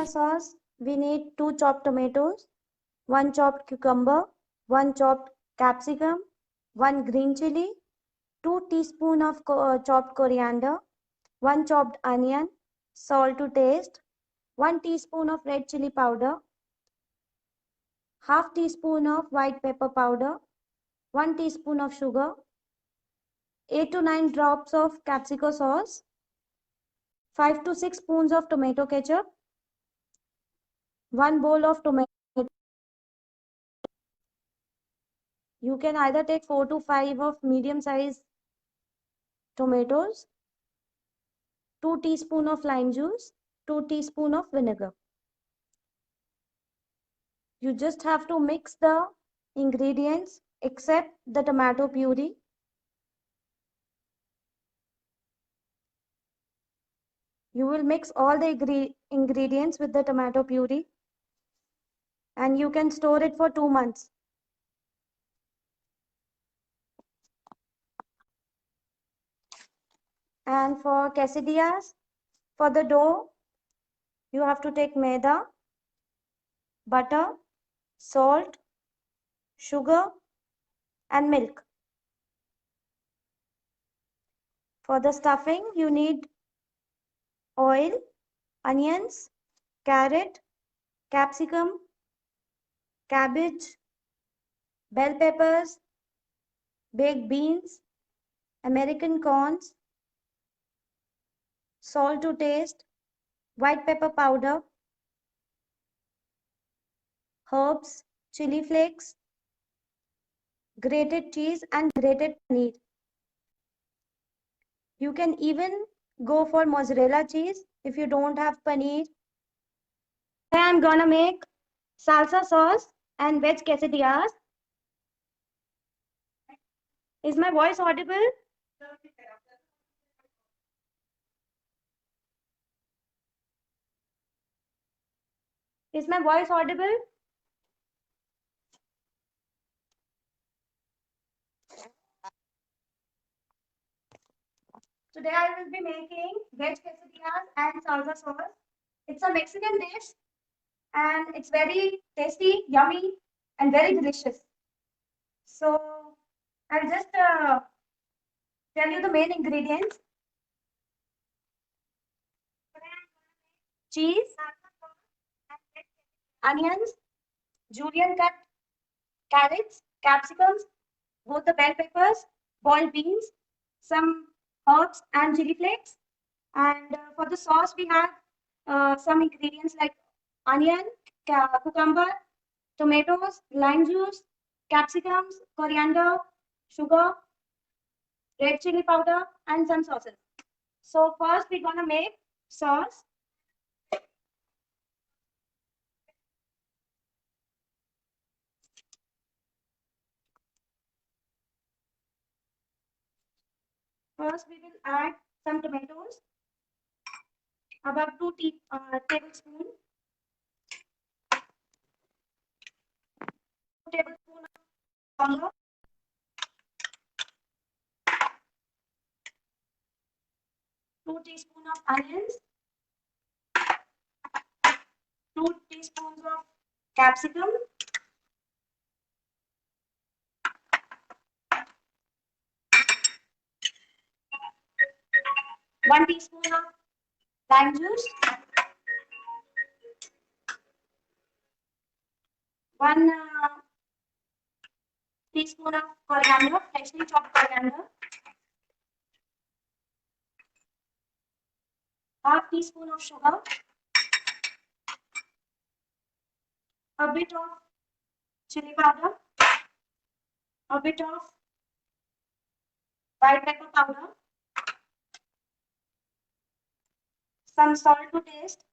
salsa sauce, we need 2 chopped tomatoes, 1 chopped cucumber, 1 chopped capsicum, 1 green chili, 2 teaspoons of chopped coriander, 1 chopped onion, salt to taste, 1 teaspoon of red chili powder, half teaspoon of white pepper powder, 1 teaspoon of sugar, 8 to 9 drops of capsicum sauce, 5 to 6 spoons of tomato ketchup, 1 bowl of tomato. You can either take 4 to 5 of medium size tomatoes, 2 teaspoons of lime juice, 2 teaspoons of vinegar. You just have to mix the ingredients except the tomato puree. You will mix all the ingredients with the tomato puree and you can store it for 2 months. And for quesadillas, for the dough, you have to take maida, butter, salt, sugar, and milk. For the stuffing, you need oil, onions, carrot, capsicum, cabbage, bell peppers, baked beans, American corns, salt to taste, white pepper powder, herbs, chili flakes, grated cheese, and grated paneer. You can even go for mozzarella cheese if you don't have paneer. Today I'm gonna make salsa sauce and veg quesadillas. Is my voice audible? Is my voice audible? Today I will be making veg quesadillas and salsa sauce. It's a Mexican dish and it's very tasty, yummy, and very delicious. So I'll just tell you the main ingredients. Cheese, onions, julienne cut carrots, capsicums, both the bell peppers, boiled beans, some herbs and chili flakes. And for the sauce, we have some ingredients like onion, cucumber, tomatoes, lime juice, capsicums, coriander, sugar, red chili powder, and some sauces. So first we're gonna make sauce. First we will add some tomatoes, about 2 tablespoons. Tablespoon of powder, 2 teaspoons of onions, 2 teaspoons of capsicum, 1 teaspoon of lime juice, 1 teaspoon of coriander, freshly chopped coriander, half teaspoon of sugar, a bit of chili powder, a bit of white pepper powder, some salt to taste,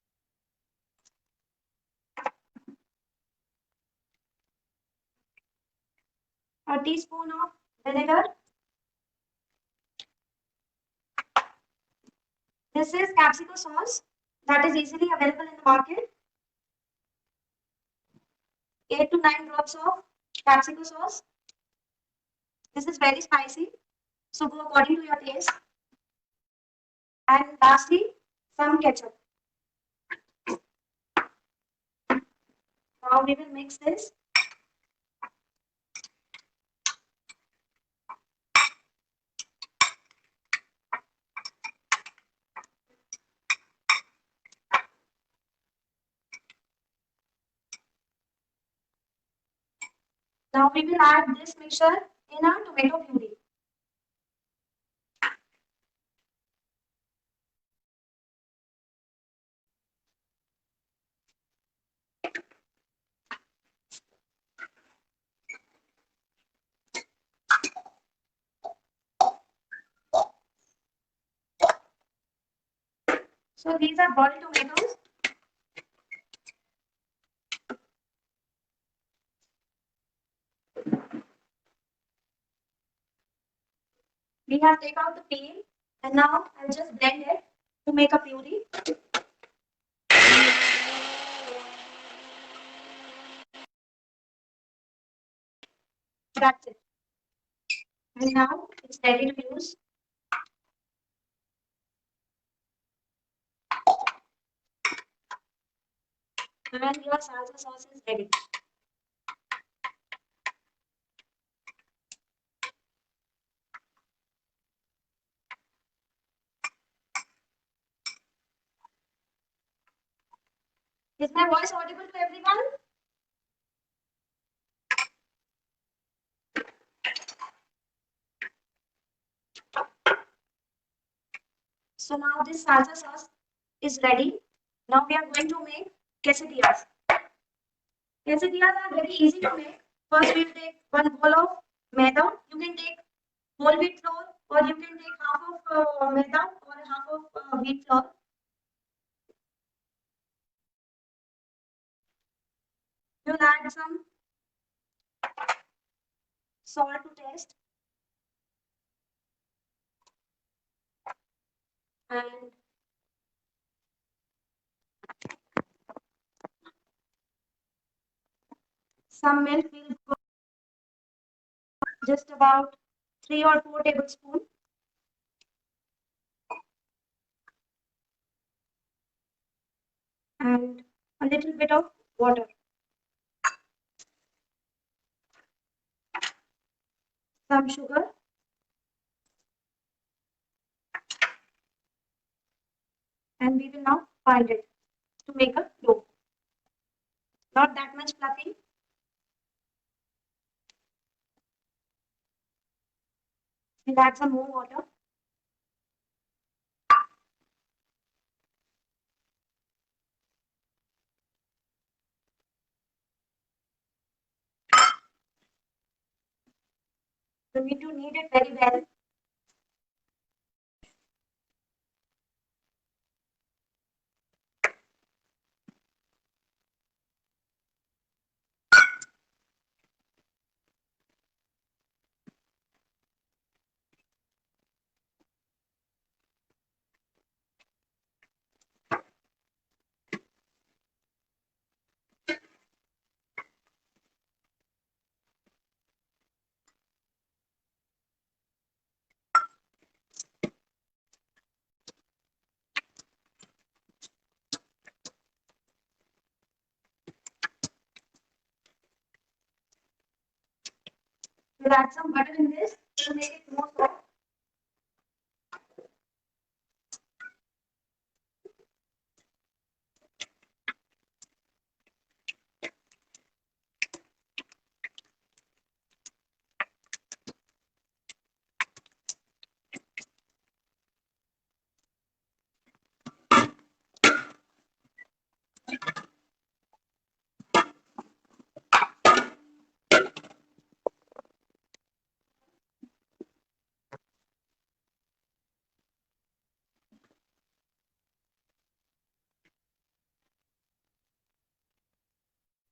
a teaspoon of vinegar. This is capsicum sauce that is easily available in the market. 8 to 9 drops of capsicum sauce. This is very spicy, so go according to your taste. And lastly, some ketchup. Now we will mix this. Now we will add this mixture in our tomato puree. So these are boiled tomatoes. We have taken out the peel and now I'll just blend it to make a puree. That's it. And now it's ready to use. And your salsa sauce is ready. Is my voice audible to everyone? So now this salsa sauce is ready. Now we are going to make quesadillas. Quesadillas are very easy to make. First we will take one bowl of maida. You can take whole wheat flour or you can take half of maida or half of wheat flour. You will add some salt to taste and some milk will go just about 3 or 4 tablespoons. And a little bit of water. Some sugar. And we will now bind it to make a dough. Not that much fluffy. We'll add some more water. So we need to knead it very well. We'll add some butter in this to make it more soft.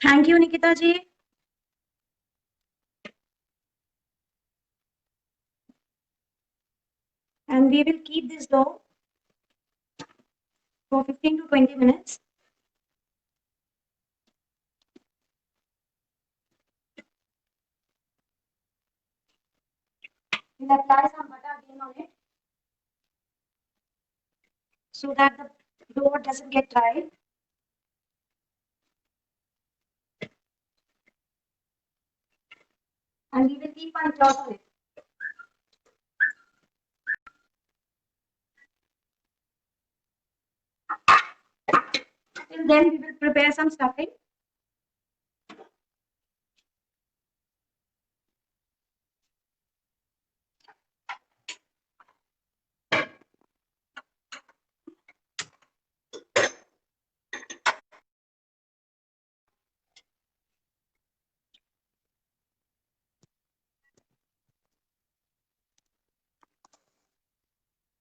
Thank you, Nikita ji. And we will keep this dough for 15 to 20 minutes. We'll apply some butter again on it so that the dough doesn't get dry. and we will keep one cloth on it. Till then, we will prepare some stuffing.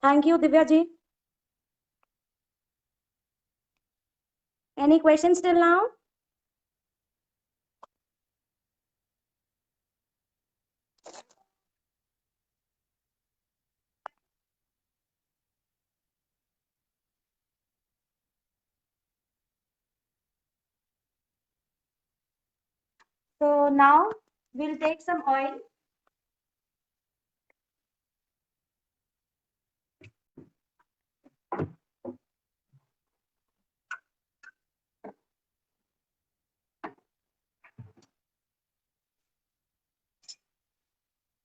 Thank you, Divya ji. Any questions till now? So now we'll take some oil.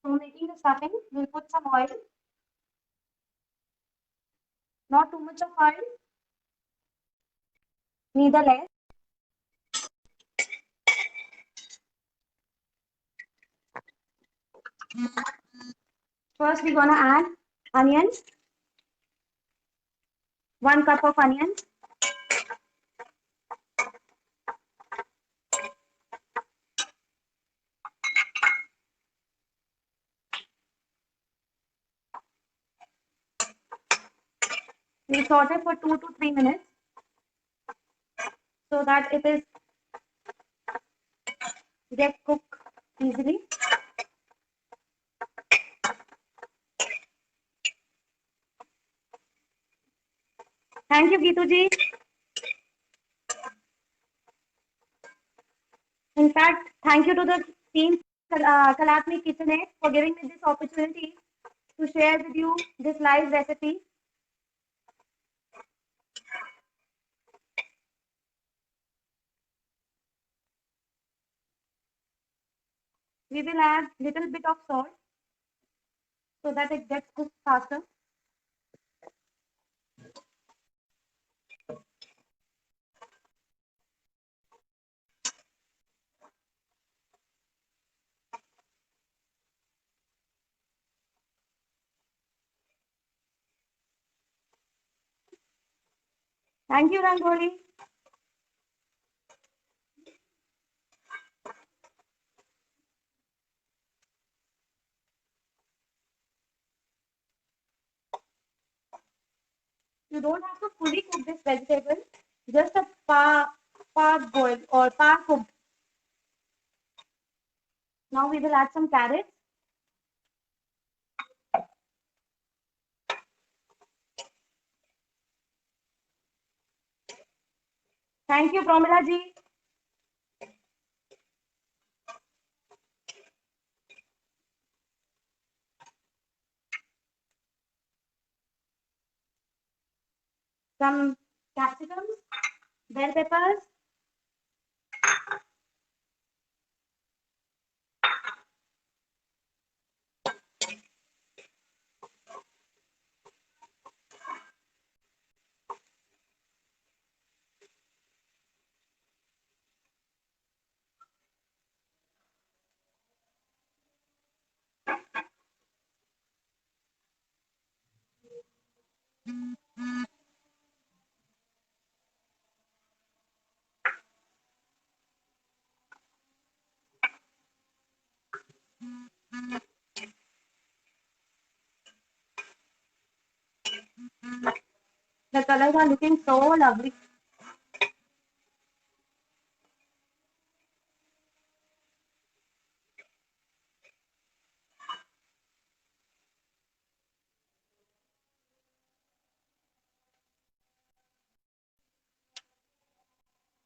For making the stuffing, we'll put some oil. Not too much of oil, neither less. First, we're gonna add onions. 1 cup of onions. We'll saute for 2 to 3 minutes so that it is get cooked easily. Thank you, Geetu ji. In fact, thank you to the team Kalatmi Kitchenette for giving me this opportunity to share with you this live recipe. We will add little bit of salt so that it gets cooked faster. Thank you, Rangoli. You don't have to fully cook this vegetable, just a part boiled or part cooked. Now we will add some carrots. Thank you, Promila ji. Some capsicums, bell peppers. The colors are looking so lovely.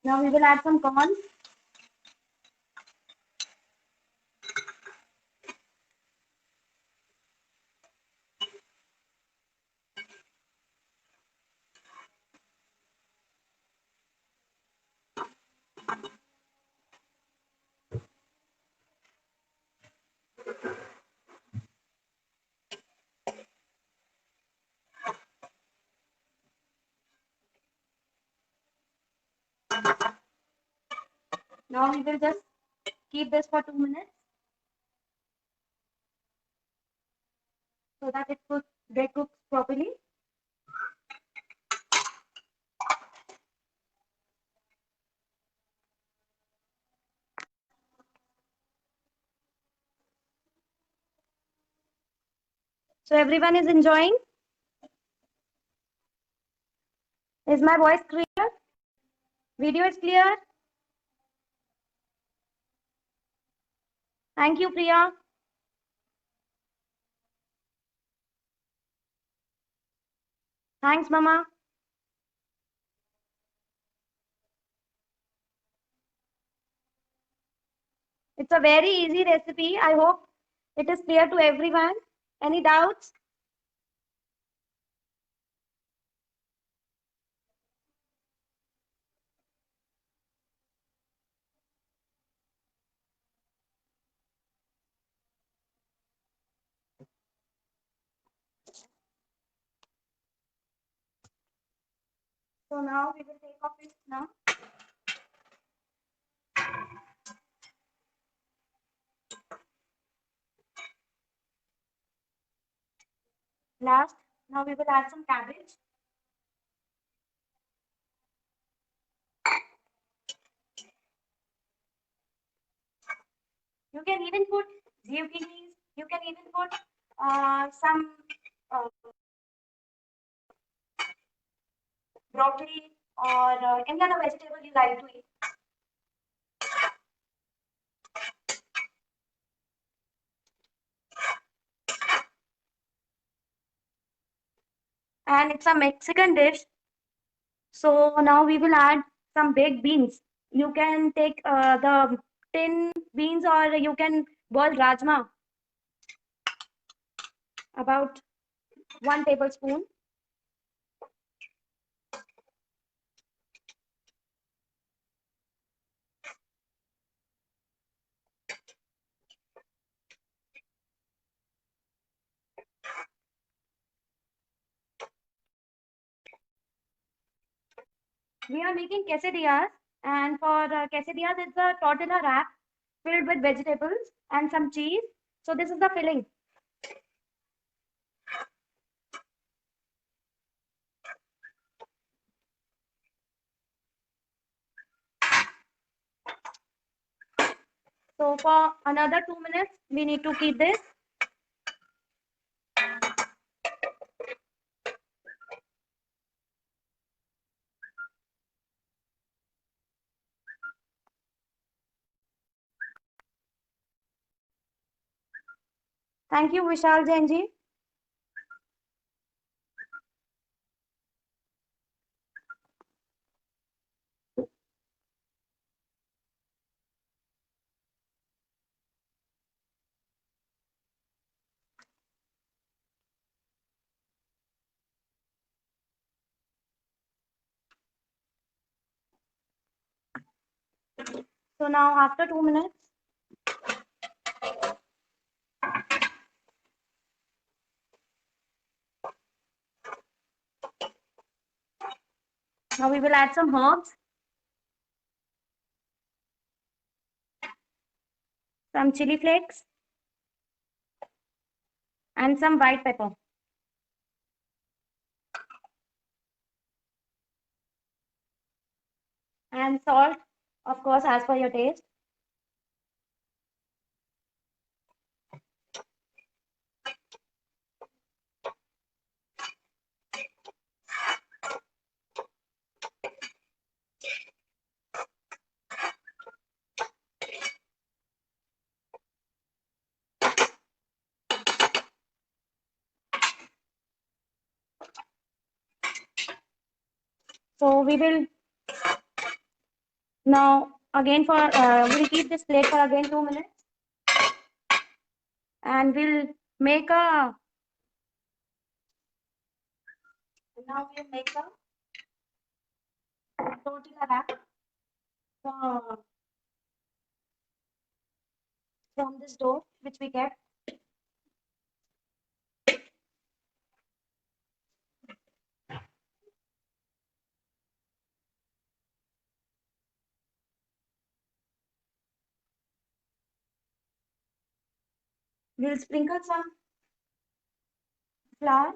Now we will add some corn. Now we will just keep this for 2 minutes so that it cooks properly. So everyone is enjoying. Is my voice clear? Video is clear? Thank you, Priya. Thanks, Mama. It's a very easy recipe. I hope it is clear to everyone. Any doubts? So now we will take off it now. Last, now we will add some cabbage. You can even put zucchinis. You can even put some broccoli or any other vegetable you like to eat. And it's a Mexican dish. So now we will add some baked beans. You can take the tin beans or you can boil rajma. About 1 tablespoon. We are making quesadillas, and for quesadillas, it's a tortilla wrap filled with vegetables and some cheese. So this is the filling. So for another 2 minutes, we need to keep this. Thank you, Vishal Jain ji. So now after 2 minutes, now we will add some herbs, some chili flakes, and some white pepper. And salt, of course, as per your taste. So we will now again for we'll keep this plate for again 2 minutes, and we'll make a tortilla wrap from this dough which we kept. We'll sprinkle some flour.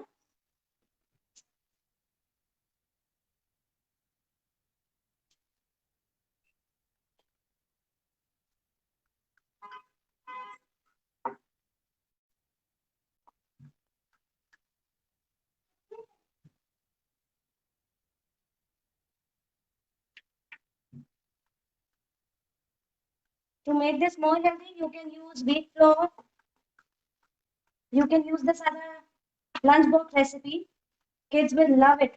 To make this more healthy, you can use wheat flour. You can use this as a lunchbox recipe. Kids will love it.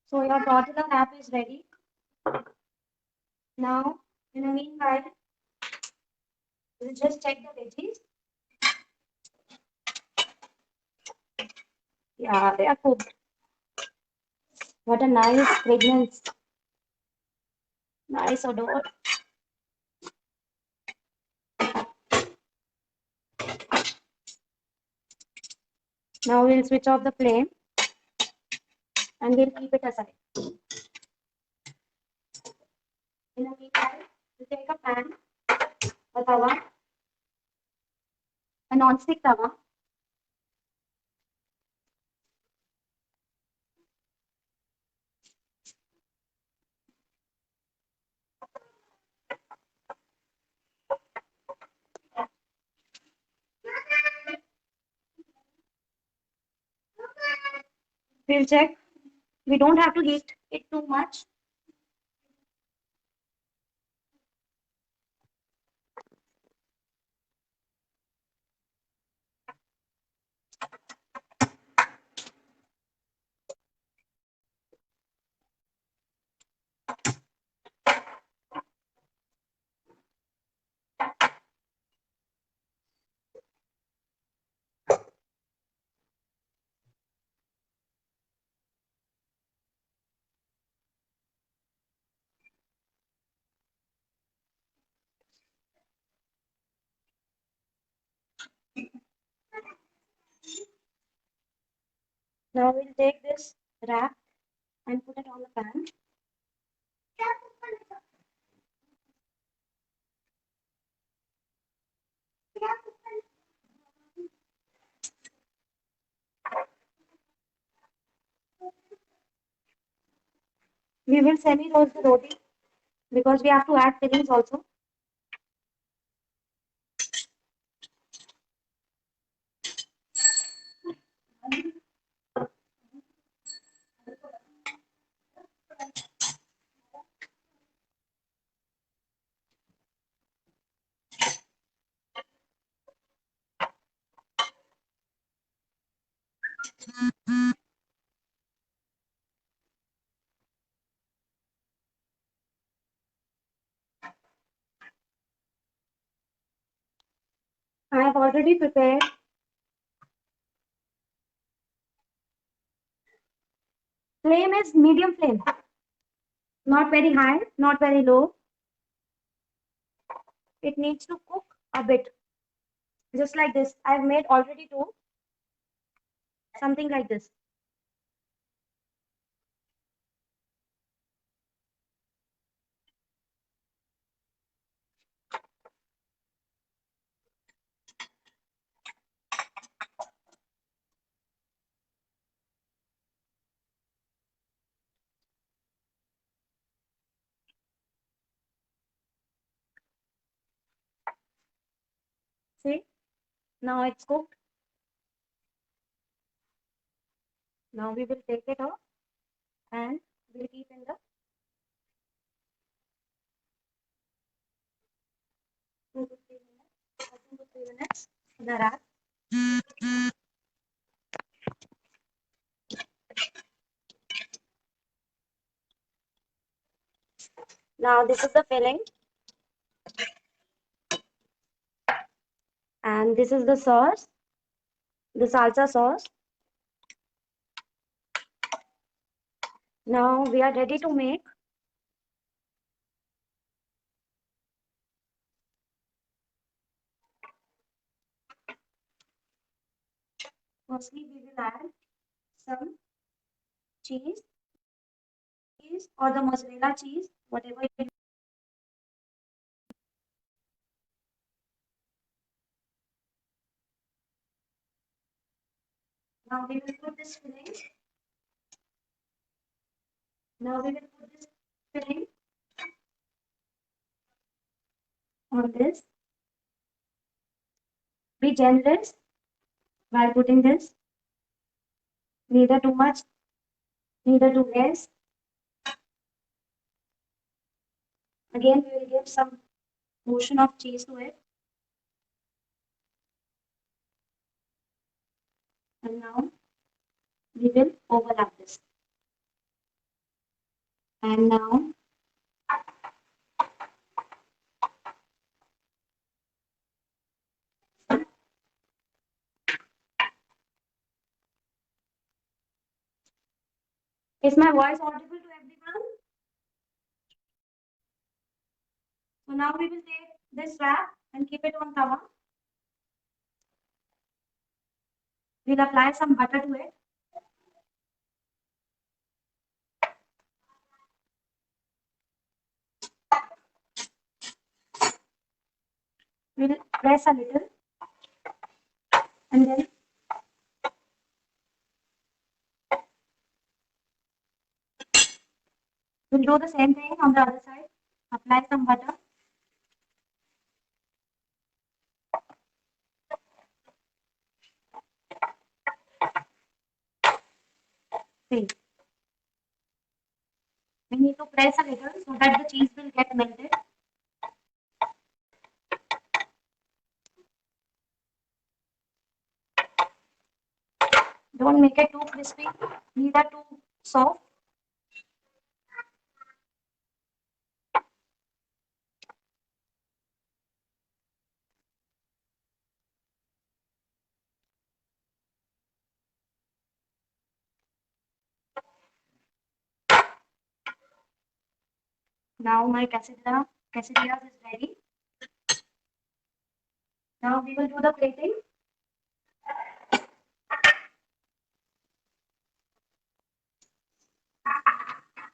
So your tortilla wrap is ready. Now, in the meanwhile, we'll just check the veggies. Yeah, they are cooked. What a nice fragrance. Nice odor. Now we'll switch off the flame and we'll keep it aside. In the meanwhile, we'll take a pan, a tawa, a non-stick tawa. We'll check. We don't have to heat it too much. Now we'll take this wrap and put it on the pan. We will semi-roast the roti because we have to add fillings also. I have already prepared flame is medium flame, not very high, not very low. It needs to cook a bit, just like this. I've made already two, something like this. See, now it's cooked. Now we will take it off and we'll keep in the 2 to 3 minutes, 2 to 3 minutes the wrap. Now this is the filling and this is the sauce, the salsa sauce. Now we are ready to make Firstly, we will add some cheese or the mozzarella cheese, whatever you. Now we will put this filling. Now we will put this filling on this. Be generous while putting this. Neither too much, neither too less. Again, we will give some portion of cheese to it. And now we will overlap this. And now is my voice audible to everyone? So now we will take this wrap and keep it on tawa. We'll apply some butter to it. We'll press a little and then we'll do the same thing on the other side. Apply some butter. See. We need to press a little so that the cheese will get melted. Don't make it too crispy, neither too soft. Now my quesadillas is ready. Now we will do the plating.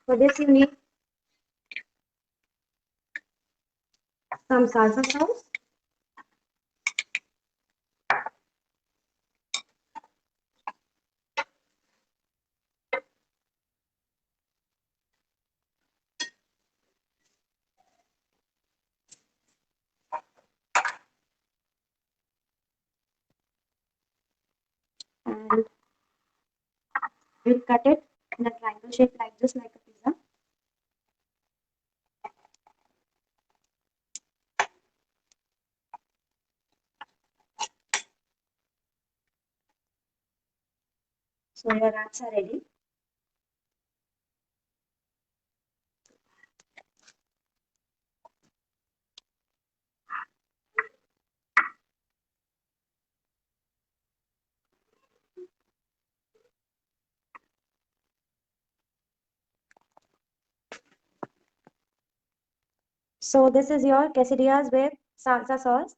For this you need some salsa sauce. And we'll cut it in a triangle shape like this, like a pizza. So your wraps are ready. So this is your quesadillas with salsa sauce.